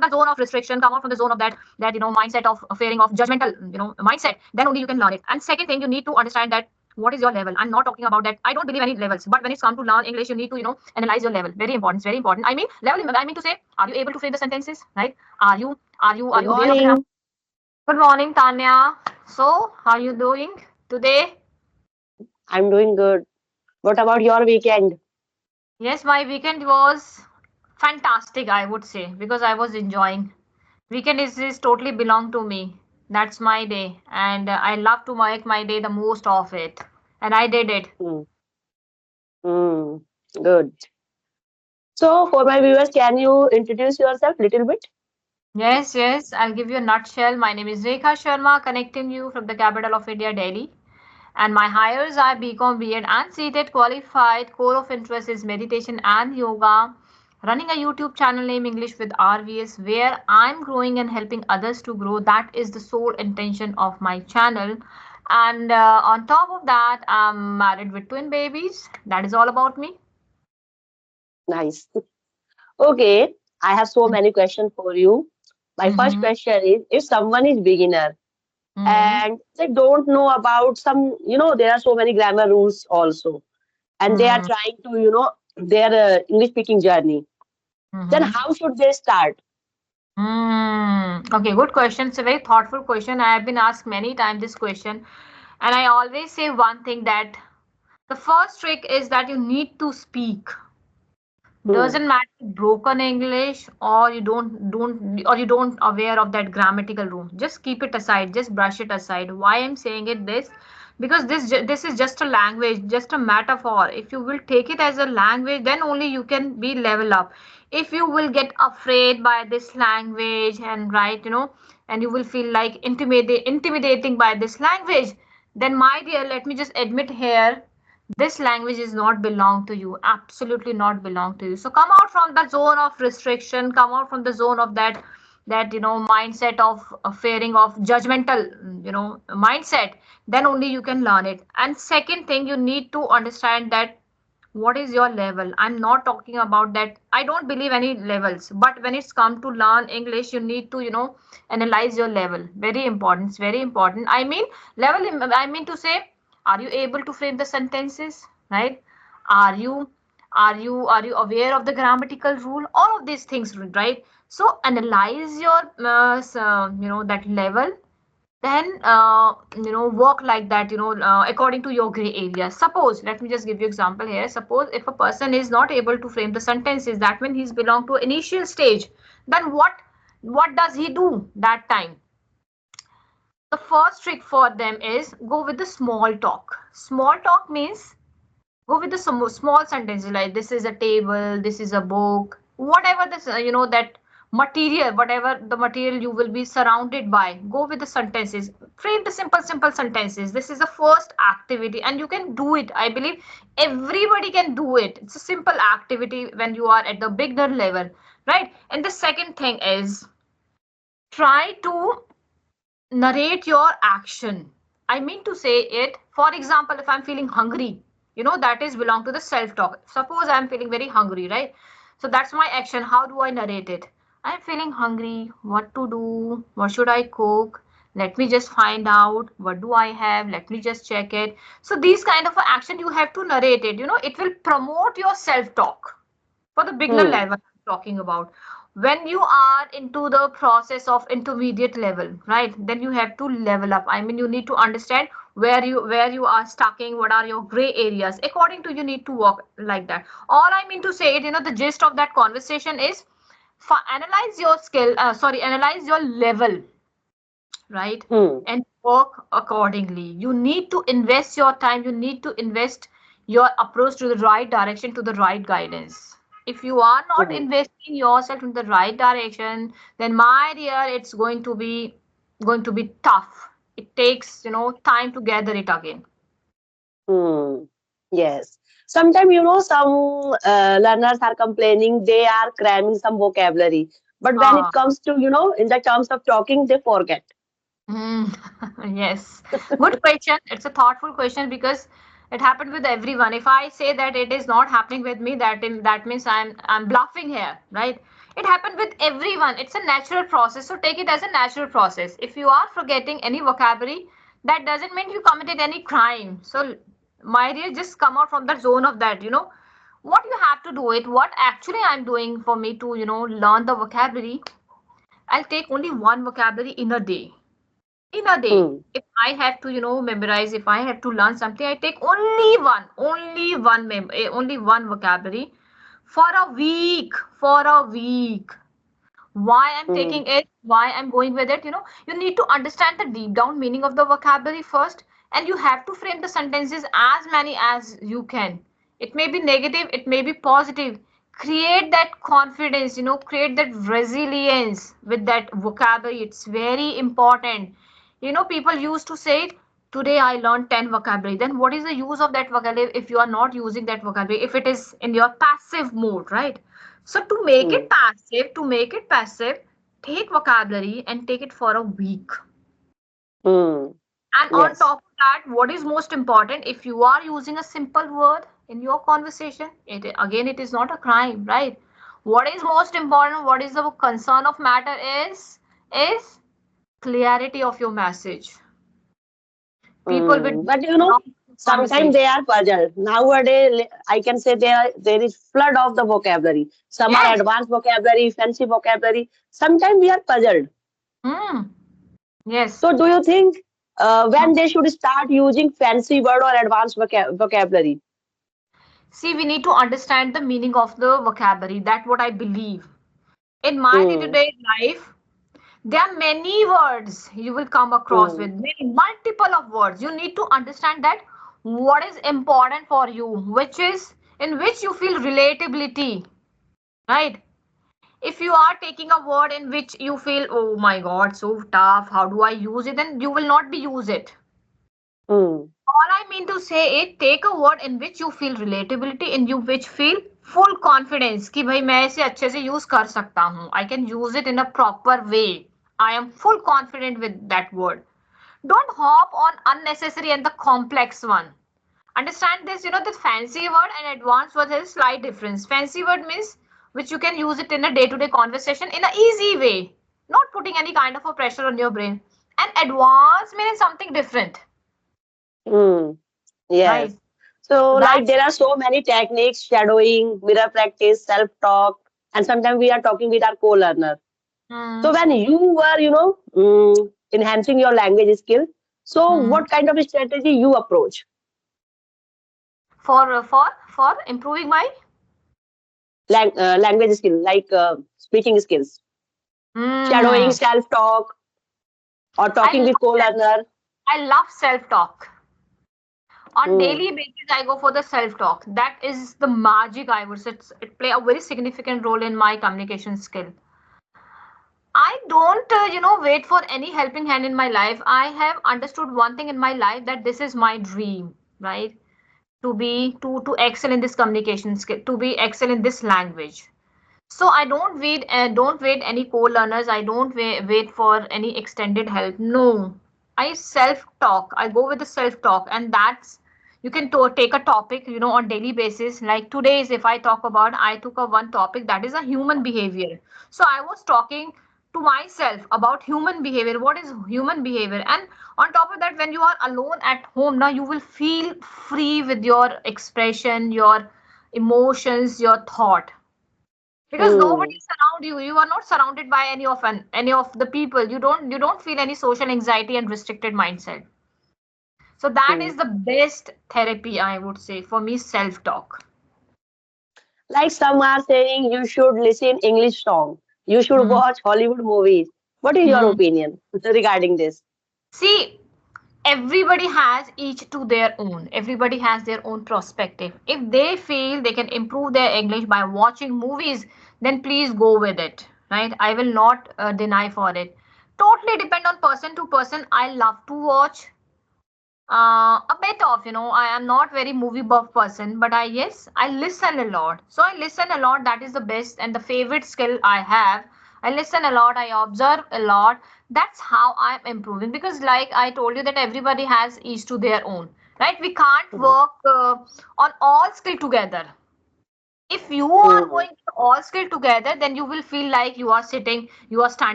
from the zone of restriction, come out from the zone of that mindset of fearing of judgmental mindset, then only you can learn it. And second thing, you need to understand that what is your level. I'm not talking about that. I don't believe any levels, but when it's come to learn English, you need to analyze your level. Very important. It's very important. I mean level. I mean to say, are you able to frame the sentences? Right? Are Good you aware of the grammar? morning. Good morning, Tanya. So, how are you doing today? I'm doing good. What about your weekend? Yes, my weekend was fantastic, I would say, because I was enjoying. Weekend is totally belong to me. That's my day, and I love to make my day the most of it, and I did it. Hmm. Hmm. Good. So, for my viewers, can you introduce yourself a little bit? Yes, yes. I'll give you a nutshell. My name is Rekha Sharma, connecting you from the capital of India, Delhi. And my hires are BCom, B.Ed, and CTET qualified. Core of interest is meditation and yoga. Running a YouTube channel named English with RVS, where I'm growing and helping others to grow. That is the sole intention of my channel. And on top of that, I'm married with twin babies. That is all about me. Nice. Okay. I have so many questions for you. My first Mm-hmm. question is, if someone is beginner Mm-hmm. and they don't know about some, there are so many grammar rules also, and they are trying to, their English speaking journey, then Mm-hmm. how should they start? Okay, good question. It's a very thoughtful question. I have been asked many times this question, and I always say one thing, that the first trick is that you need to speak. Hmm. Doesn't matter broken English or you don't aware of that grammatical rule. Just keep it aside. Just brush it aside. Why I'm saying it this? Because this is just a language, just a metaphor. If you will take it as a language, then only you can be level up. If you will get afraid by this language and and you will feel like intimidating by this language, then my dear, let me just admit here, this language is not belong to you, absolutely not belong to you. So come out from the zone of restriction, come out from the zone of that mindset of fearing of judgmental mindset, then only you can learn it. And second thing, you need to understand that what is your level. I'm not talking about that. I don't believe any levels, but when it's come to learn English, you need to analyze your level. Very important. It's very important. I mean level, I mean to say, are you able to frame the sentences, right? are you are you aware of the grammatical rule, all of these things, right? So analyze your that level, then work like that, according to your gray area. Suppose, let me just give you example here. Suppose if a person is not able to frame the sentences, that means he's belong to initial stage. Then what does he do that time? The first trick for them is go with the small talk. Small talk means go with the small sentences like this is a table, this is a book, whatever this that material, whatever the material you will be surrounded by. Go with the sentences, frame the simple sentences. This is the first activity, and you can do it. I believe everybody can do it. It's a simple activity when you are at the beginner level, right? And the second thing is, try to narrate your action. I mean to say it, for example, if I'm feeling hungry, that is belong to the self talk. Suppose I'm feeling very hungry, right? So that's my action. How do I narrate it? I'm feeling hungry. What to do? What should I cook? Let me just find out. What do I have? Let me just check it. So these kind of action you have to narrate it. It will promote your self talk for the beginner Hmm. level I'm talking about. When you are into the process of intermediate level, right, then you have to level up. I mean, you need to understand where you are stucking, what are your gray areas. According to, you need to work like that. All I mean to say it, the gist of that conversation is, analyze your skill, analyze your level, right? Hmm. And work accordingly. You need to invest your time, you need to invest your approach to the right direction, to the right guidance. If you are not Hmm. investing yourself in the right direction, then my dear, it's going to be tough. It takes time to gather it again. Hmm. Yes. Sometimes, some learners are complaining they are cramming some vocabulary. But when it Ah. comes to, in the terms of talking, they forget. Mm, yes, good question. It's a thoughtful question because it happened with everyone. If I say that it is not happening with me, that means I'm bluffing here, right? It happened with everyone. It's a natural process. So take it as a natural process. If you are forgetting any vocabulary, that doesn't mean you committed any crime. So, my dear, just come out from the zone of that. What you have to do it. What actually I'm doing for me to, learn the vocabulary. I'll take only one vocabulary in a day. In a day. Hmm. If I have to, memorize, if I have to learn something, I take only one vocabulary for a week. For a week. Why I'm Hmm. taking it, why I'm going with it, you need to understand the deep down meaning of the vocabulary first, and you have to frame the sentences as many as you can. It may be negative, it may be positive. Create that confidence, create that resilience with that vocabulary. It's very important. People used to say, today I learned 10 vocabulary. Then what is the use of that vocabulary if you are not using that vocabulary, if it is in your passive mode, right? So Hmm. to make it passive, take vocabulary and take it for a week. Hmm. And on Yes. top of that, what is most important, if you are using a simple word in your conversation, it is not a crime, right? What is most important, what is the concern of matter is clarity of your message. People with Hmm. But wrong sometimes conversation. they are puzzled. Nowadays, I can say there is flood of the vocabulary. Some are Yes. advanced vocabulary, fancy vocabulary. Sometimes we are puzzled. Hmm. Yes. So, do you think when they should start using fancy word or advanced vocabulary? See, we need to understand the meaning of the vocabulary. That's what I believe. In my Hmm. day-to-day life, there are many words you will come across Hmm. with, many multiple of words. You need to understand that what is important for you, which is in which you feel relatability, right? If you are taking a word in which you feel, oh my God, so tough, how do I use it? Then you will not be use it. Hmm. All I mean to say is take a word in which you feel relatability, in you which feel full confidence कि भाई मैं इसे अच्छे से use कर सकता हूँ. I can use it in a proper way. I am full confident with that word. Don't hop on unnecessary and the complex one. Understand this, the fancy word and advanced word has a slight difference. Fancy word means which you can use it in a day-to-day conversation in an easy way, not putting any kind of a pressure on your brain. And advanced means something different, Hmm. right? Yes. So, So like, that's there are so many techniques, shadowing, mirror practice, self-talk, and sometimes we are talking with our co-learner. So, mm, when you were, enhancing your language skill, so mm. what kind of strategy you approach? For improving my Language skill, like speaking skills, shadowing, mm, self-talk, or I talking with love co-learner. I love self-talk. On Hmm. daily basis, I go for the self-talk. That is the magic, I would say. It play a very significant role in my communication skill. I don't, wait for any helping hand in my life. I have understood one thing in my life that this is my dream, right? To excel in this communication skill, to be excel in this language. So I don't wait any co-learners. I don't wait for any extended help. No, I self-talk. I go with the self-talk, and that's you can take a topic, on daily basis. Like today's, if I talk about, I took a one topic that is a human behavior. So I was talking to myself about human behavior. What is human behavior? And on top of that, when you are alone at home, now you will feel free with your expression, your emotions, your thought because nobody Hmm. is around you. You are not surrounded by any of the people. You don't feel any social anxiety and restricted mindset. So that Hmm. is the best therapy, I would say, for me. Self talk. Like some are saying you should listen English song, you should Hmm. watch Hollywood movies. What is your Hmm. opinion regarding this? See, everybody has each to their own. Everybody has their own perspective. If they feel they can improve their English by watching movies, then please go with it, right? I will not deny for it. Totally depend on person to person. I love to watch a bit of, I am not very movie buff person, but yes, I listen a lot. So I listen a lot. That is the best and the favorite skill I have. I listen a lot. I observe a lot. That's how I'm improving because, like I told you, that everybody has each to their own, right? We can't Hmm. work on all skill together. If you are Hmm. going to all skill together, then you will feel like you are standing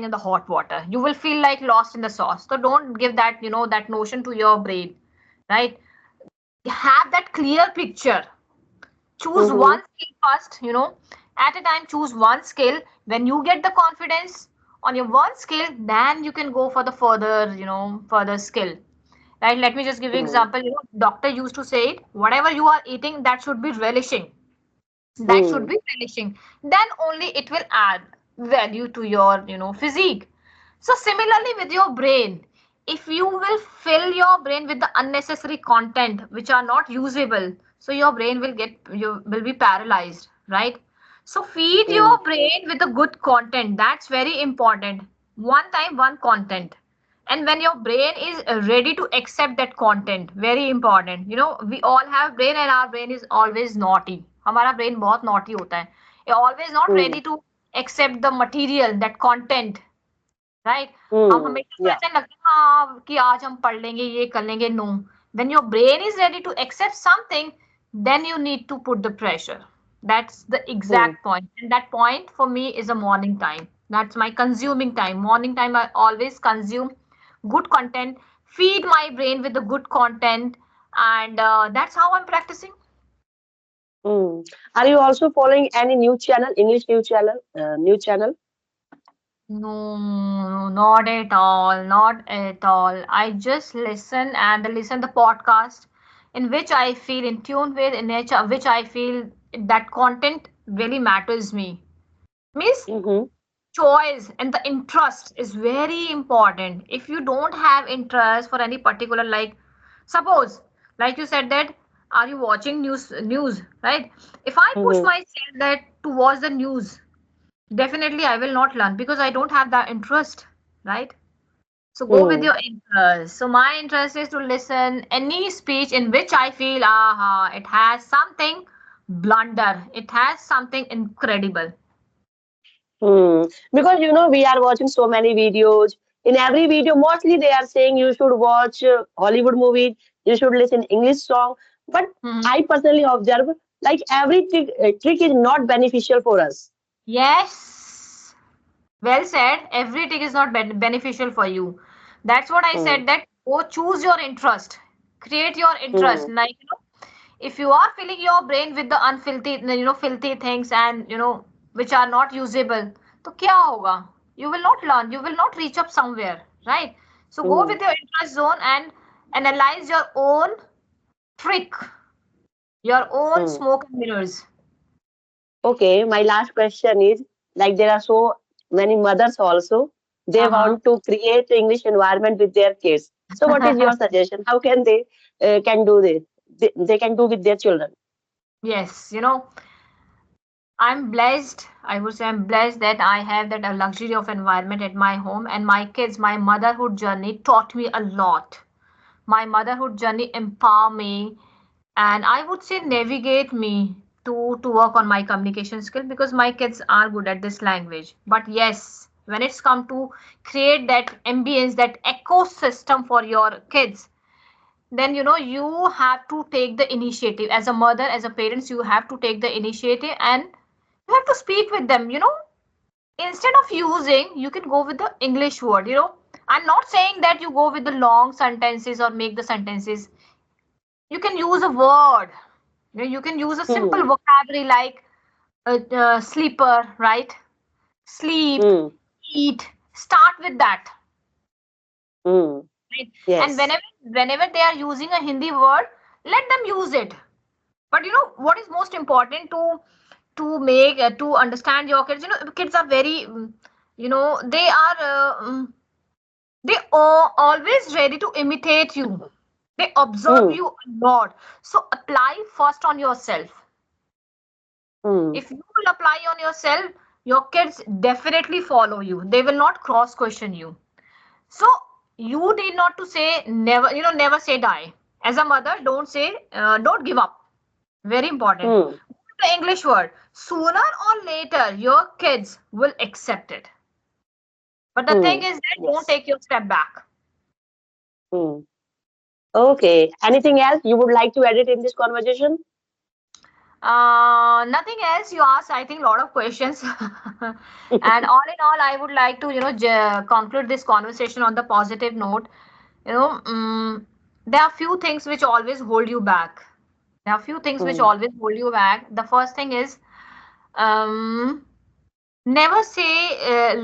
in the hot water. You will feel like lost in the sauce. So don't give that, that notion to your brain, right? Have that clear picture. Choose Hmm. one skill first, at a time. Choose one skill. When you get the confidence on your one skill, then you can go for the further, further skill. Right? Let me just give you Hmm. example. Doctor used to say it, whatever you are eating, that should be relishing. That should Hmm. be relishing. Then only it will add value to your, physique. So similarly with your brain, if you will fill your brain with the unnecessary content which are not usable, so your brain you will be paralyzed, right? So feed Hmm. your brain with the good content. That's very important. One time, one content. And when your brain is ready to accept that content, very important. We all have brain, and our brain is always naughty. हमारा brain बहुत naughty होता है. It always not Hmm. ready to accept the material, that content, right? हम Hmm. हमेशा को Yeah. ऐसा लगता है हाँ कि आज हम पढ़ लेंगे ये कर लेंगे. No. When your brain is ready to accept something, then you need to put the pressure. That's the Hmm. exact point. And that point for me is a morning time. That's my consuming time. Morning time, I always consume good content, feed my brain with the good content, and that's how I'm practicing. Hmm. Are you also following any new channel, English new channel? New channel? No, not at all, not at all. I just listen the podcast in which I feel in tune with, in which I feel that content really matters me. Means Mm-hmm. choice and the interest is very important. If you don't have interest for any particular, like suppose, like you said that, are you watching news, right? If I push Mm-hmm. myself that to watch the news, definitely I will not learn because I don't have that interest, right? So go with Hmm. your interest. So my interest is to listen any speech in which I feel, aha, it has something blunder, it has something incredible. Hmm. Because we are watching so many videos. In every video, mostly they are saying you should watch Hollywood movies, you should listen English song. But Mhm. I personally observe like every trick is not beneficial for us. Yes, well said. Everything is not beneficial for you. That's what I Hmm. said. That go choose your interest, create your interest. Hmm. Like if you are filling your brain with the unfilthy, filthy things, and which are not usable, तो क्या होगा? You will not learn. You will not reach up somewhere, right? So go Hmm. with your interest zone and analyze your own trick, your own Hmm. smoke and mirrors. Okay, my last question is like there are so many mothers also. They Uh-huh. want to create English environment with their kids. So, what is your suggestion? How can they can do this? They can do with their children. Yes, I'm blessed. I would say I'm blessed that I have that a luxury of environment at my home, and my kids, my motherhood journey taught me a lot. My motherhood journey empower me, and I would say navigate me to work on my communication skill because my kids are good at this language. But yes, when it's come to create that ambience, that ecosystem for your kids, then you have to take the initiative as a mother, as a parents. You have to take the initiative and you have to speak with them. Instead of using, you can go with the English word. I'm not saying that you go with the long sentences or make the sentences. You can use a word. You can use a simple Hmm. vocabulary like sleeper, right? Sleep, Hmm. eat. Start with that, Hmm. right? And Yes. whenever they are using a Hindi word, let them use it. But what is most important to understand your kids. Kids are very, they are they are always ready to imitate you. They observe Hmm. you a lot. So apply first on yourself. Hmm. If you will apply on yourself, your kids definitely follow you. They will not cross question you. So you need not to say never, never say die. As a mother, don't give up. Very important. Hmm. The English word. Sooner or later, your kids will accept it. But the thing Hmm. is that don't Yes. take your step back. Hmm. Okay. Anything else you would like to edit in this conversation? Nothing else. You asked, I think, a lot of questions. And all in all, I would like to, conclude this conversation on the positive note. There are few things which always hold you back. There are few things which Hmm. always hold you back. The first thing is, um, never say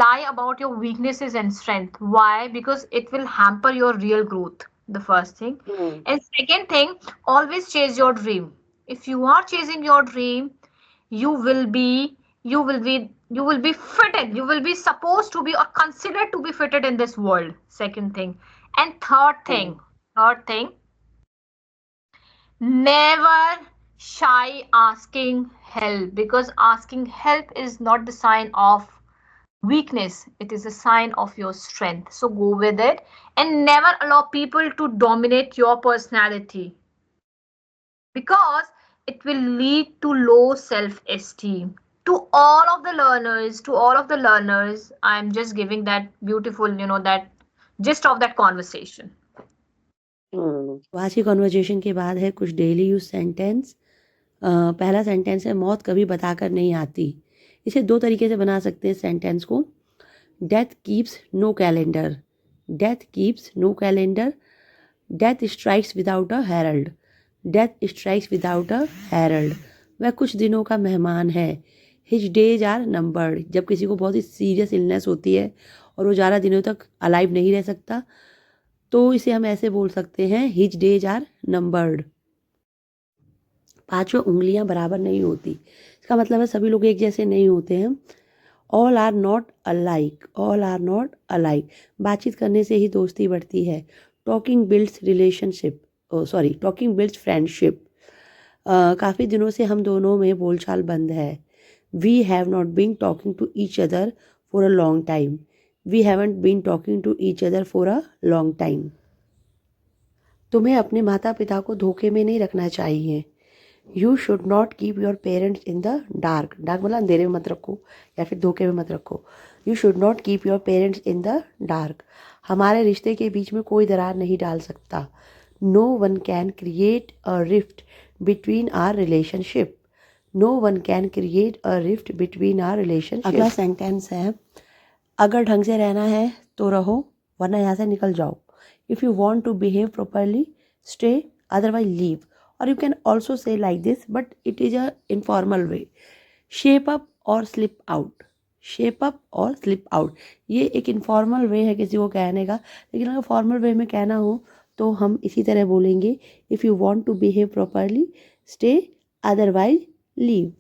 lie about your weaknesses and strength. Why? Because it will hamper your real growth. The first thing. Hmm. And second thing, always chase your dream. If you are chasing your dream, you will be you will be fitted, you will be supposed to be or considered to be fitted in this world. Second thing. And Hmm. third thing, never shy asking help, because asking help is not the sign of weakness, it is a sign of your strength. So go with it, and never allow people to dominate your personality, because it will lead to low self esteem. To all of the learners, I'm just giving that beautiful, that gist of that conversation. Hmm. तो आज की conversation के बाद है कुछ daily use sentence. पहला sentence है, मौत कभी बताकर नहीं आती। इसे दो तरीके से बना सकते हैं सेंटेंस को। Death keeps no calendar, death keeps no calendar, death strikes without a herald, death strikes without a herald. वह कुछ दिनों का मेहमान है। हिज डेज आर नंबर्ड, जब किसी को बहुत ही सीरियस इलनेस होती है और वो ज़्यादा दिनों तक अलाइव नहीं रह सकता, तो इसे हम ऐसे बोल सकते हैं, हिज डेज आर नंबर्ड। पांचों उंगलियां बराबर नहीं होती, इसका मतलब है सभी लोग एक जैसे नहीं होते हैं। All are not alike, all are not alike. बातचीत करने से ही दोस्ती बढ़ती है। Talking builds relationship, talking builds friendship. काफ़ी दिनों से हम दोनों में बोलचाल बंद है। We have not been talking to each other for a long time, we haven't been talking to each other for a long time. तुम्हें अपने माता पिता को धोखे में नहीं रखना चाहिए। You should not keep your parents in the dark, dark मतलब अंधेरे में मत रखो या फिर धोखे में मत रखो। You should not keep your parents in the dark. हमारे रिश्ते के बीच में कोई दरार नहीं डाल सकता। No one can create a rift between our relationship, no one can create a rift between our relationship. अगला सेंटेंस है, अगर ढंग से रहना है तो रहो, वरना यहाँ से निकल जाओ। If you want to behave properly stay, otherwise leave. और you can also say like this, but it is a informal way. Shape up और स्लिप आउट, शेप अप और स्लिप आउट। ये एक इनफॉर्मल वे है किसी को कहने का, लेकिन अगर फॉर्मल वे में कहना हो तो हम इसी तरह बोलेंगे, if you want to behave properly stay, otherwise leave.